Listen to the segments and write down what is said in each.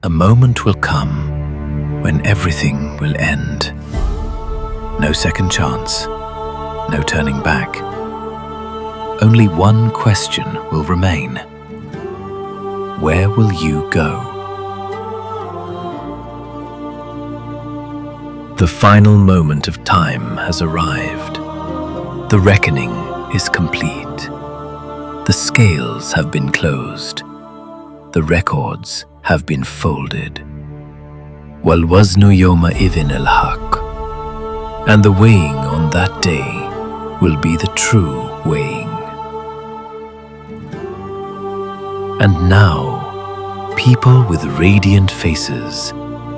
A moment will come when everything will end. No second chance, no turning back. Only one question will remain. Where will you go? The final moment of time has arrived. The reckoning is complete. The scales have been closed. The records have been folded. وَالْوَزْنُ يَوْمَئِذٍ الْحَقُّ. And the weighing on that day will be the true weighing. And now, people with radiant faces,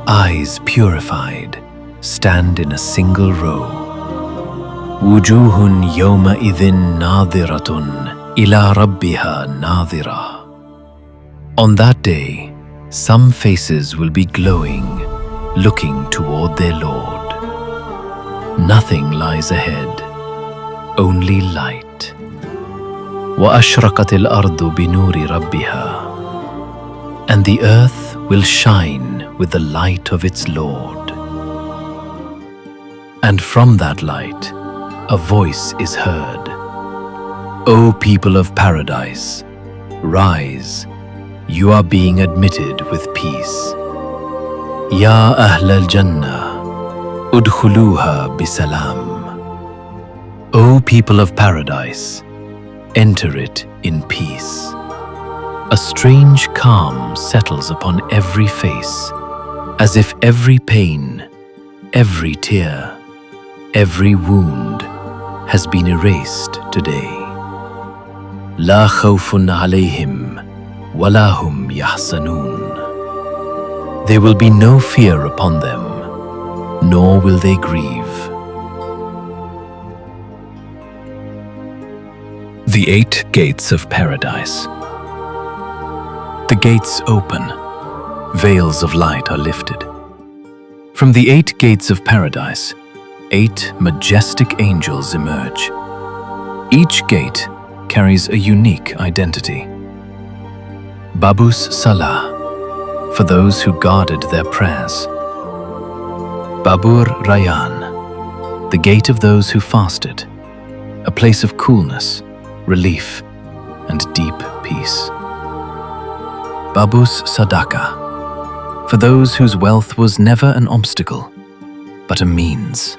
eyes purified, stand in a single row. وُجُوهٌ يَوْمَئِذٍ نَاظِرَةٌ إِلَى رَبِّهَا نَاظِرَةٌ. On that day, some faces will be glowing, looking toward their Lord. Nothing lies ahead, only light. وَأَشْرَقَتِ الْأَرْضُ بِنُورِ رَبِّهَا. And the earth will shine with the light of its Lord. And from that light, a voice is heard. O people of paradise, rise. You are being admitted with peace. Ya Ahl al-Jannah, udkhuluha bisalam. O people of paradise, enter it in peace. A strange calm settles upon every face, as if every pain, every tear, every wound has been erased today. La khawfun alayhim وَلَا هُمْ يَحْزَنُونَ. There will be no fear upon them, nor will they grieve. The 8 gates of paradise. The gates open, veils of light are lifted. From the 8 gates of paradise, 8 majestic angels emerge. Each gate carries a unique identity. Babus Salah, for those who guarded their prayers. Babur Rayyan, the gate of those who fasted, a place of coolness, relief, and deep peace. Babus Sadaka, for those whose wealth was never an obstacle, but a means.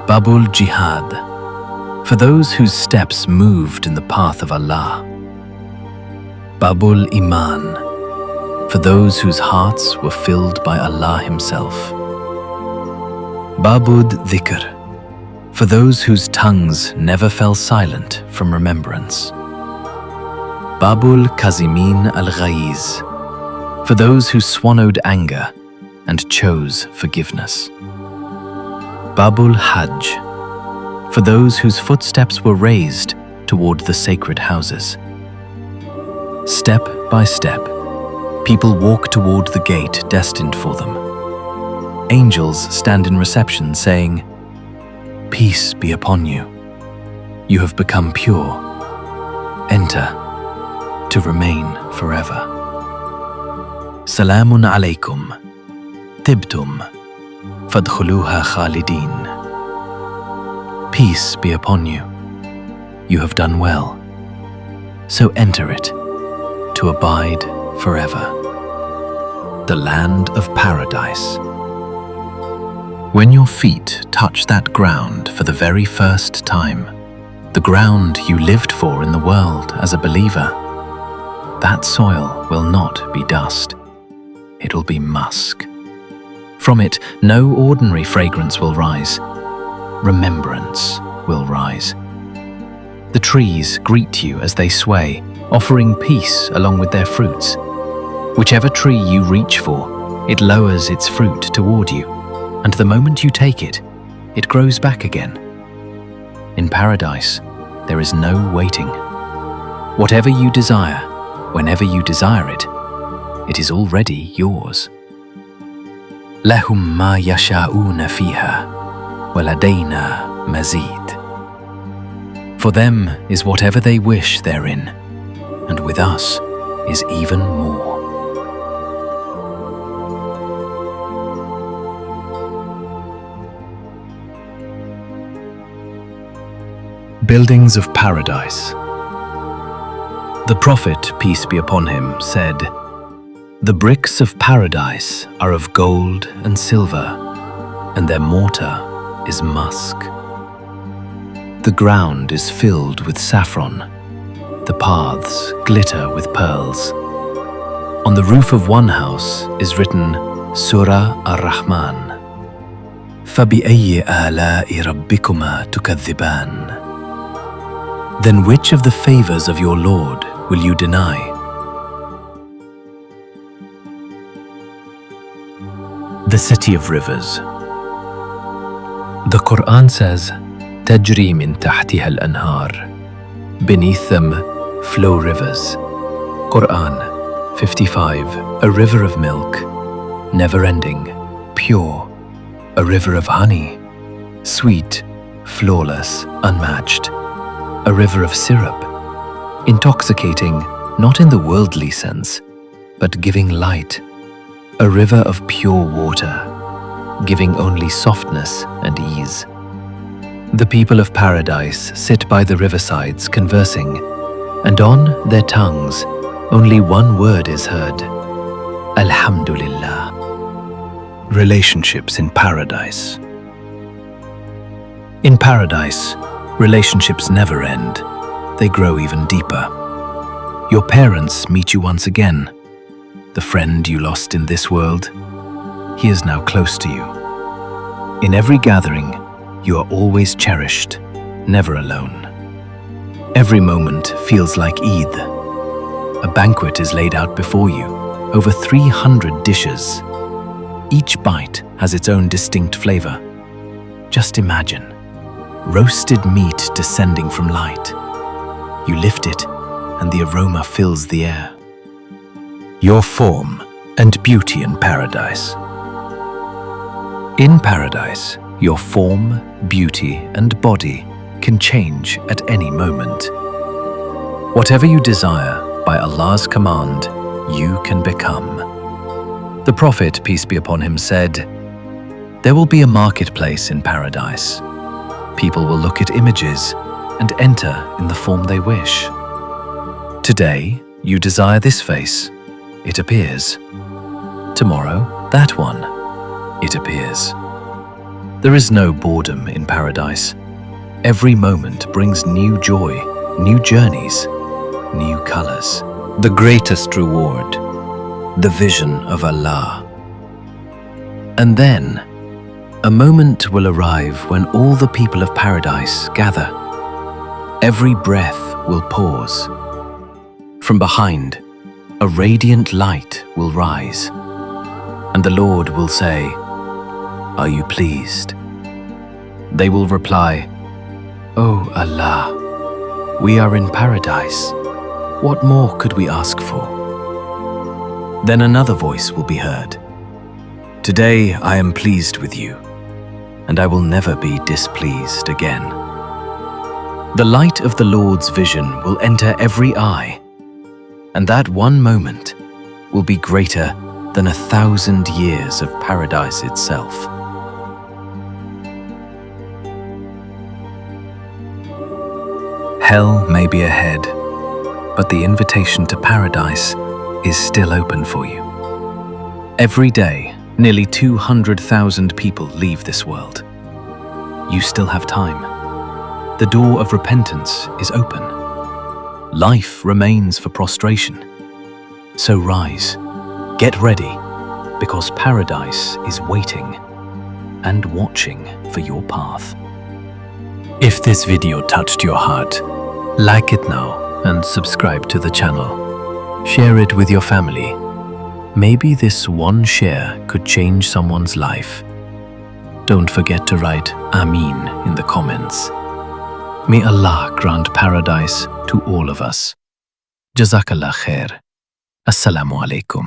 Babul Jihad, for those whose steps moved in the path of Allah. Babul Iman, for those whose hearts were filled by Allah Himself. Babud Dhikr, for those whose tongues never fell silent from remembrance. Babul Kazimin al-Ghaiz, for those who swallowed anger and chose forgiveness. Babul Hajj, for those whose footsteps were raised toward the sacred houses. Step by step, people walk toward the gate destined for them. Angels stand in reception saying, "Peace be upon you. You have become pure. Enter to remain forever. Salamun alaykum. Tibtum. Fadkhuluha khalidin." Peace be upon you. You have done well. So enter it to abide forever. The land of paradise. When your feet touch that ground for the very first time, the ground you lived for in the world as a believer, that soil will not be dust. It will be musk. From it, no ordinary fragrance will rise. Remembrance will rise. The trees greet you as they sway, offering peace along with their fruits. Whichever tree you reach for, it lowers its fruit toward you, and the moment you take it, it grows back again. In paradise, there is no waiting. Whatever you desire, whenever you desire it, it is already yours. لَهُمْ مَا يَشَاءُونَ فِيهَا وَلَدَيْنَا مَزِيدٌ. For them is whatever they wish therein, and with us is even more. buildings of paradise. The Prophet, peace be upon him, said, "The bricks of paradise are of gold and silver, and their mortar is musk. The ground is filled with saffron. The paths glitter with pearls. On the roof of one house is written Surah Al-Rahman. فَبِأَيِّ آلَاءِ رَبِّكُمَا تُكَذِّبَانِ. Then which of the favors of your Lord will you deny? The City of Rivers. The Quran says, تَجْرِي مِن تَحْتِهَا الْأَنْهَارِ. Beneath them flow rivers. Quran 55. A river of milk, never-ending, pure. A river of honey, sweet, flawless, unmatched. A river of syrup, intoxicating not in the worldly sense, but giving light. A river of pure water, giving only softness and ease. The people of paradise sit by the riversides conversing, and on their tongues only one word is heard, Alhamdulillah. Relationships in paradise. In paradise, relationships never end. They grow even deeper. Your parents meet you once again. The friend you lost in this world, he is now close to you. In every gathering, you are always cherished, never alone. Every moment feels like Eid. A banquet is laid out before you, over 300 dishes. Each bite has its own distinct flavor. Just imagine, roasted meat descending from light. You lift it, and the aroma fills the air. Your form and beauty in paradise. In paradise, your form, beauty, and body can change at any moment. Whatever you desire, by Allah's command, you can become. The Prophet, peace be upon him, said, "There will be a marketplace in paradise. People will look at images and enter in the form they wish. Today, you desire this face. It appears. Tomorrow, that one. It appears." There is no boredom in paradise. Every moment brings new joy, new journeys, new colors. The greatest reward, the vision of Allah. And then, a moment will arrive when all the people of paradise gather. Every breath will pause. From behind, a radiant light will rise, and the Lord will say, "Are you pleased?" They will reply, "Oh Allah, we are in paradise. What more could we ask for?" Then another voice will be heard. "Today I am pleased with you, and I will never be displeased again." The light of the Lord's vision will enter every eye, and that one moment will be greater than 1,000 years of paradise itself. Hell may be ahead, but the invitation to paradise is still open for you. Every day, nearly 200,000 people leave this world. You still have time. The door of repentance is open. Life remains for prostration. So rise, get ready, because paradise is waiting and watching for your path. If this video touched your heart, like it now and subscribe to the channel. Share it with your family. Maybe this one share could change someone's life. Don't forget to write Ameen in the comments. May Allah grant paradise to all of us. Jazakallah khair. Assalamu alaikum.